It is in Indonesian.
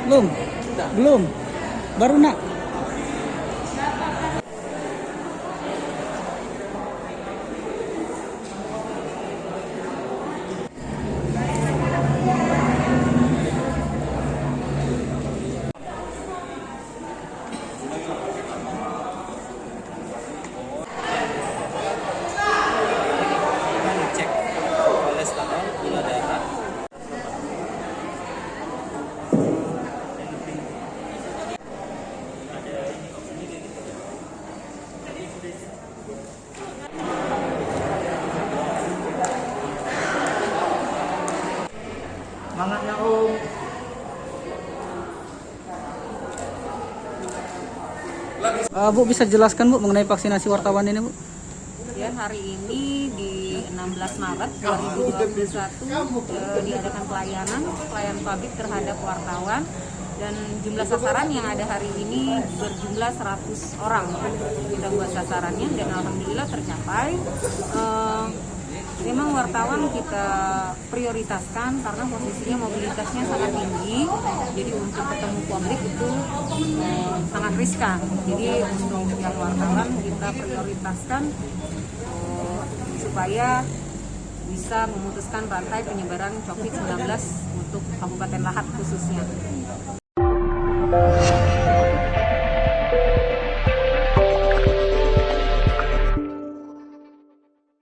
Belum? Belum. Baru nak. Cek kolesterol, gula darah. Semangatnya Om. Bu, bisa jelaskan Bu mengenai vaksinasi wartawan ini Bu? Ya, hari ini di 16 Maret 2021 diadakan pelayanan publik terhadap wartawan dan jumlah sasaran yang ada hari ini berjumlah 100 orang. Kita buat sasarannya dan alhamdulillah tercapai. Memang wartawan kita prioritaskan karena posisinya mobilitasnya sangat tinggi, jadi untuk ketemu publik itu sangat riskan. Jadi untuk yang wartawan kita prioritaskan supaya bisa memutuskan rantai penyebaran COVID-19 untuk Kabupaten Lahat khususnya.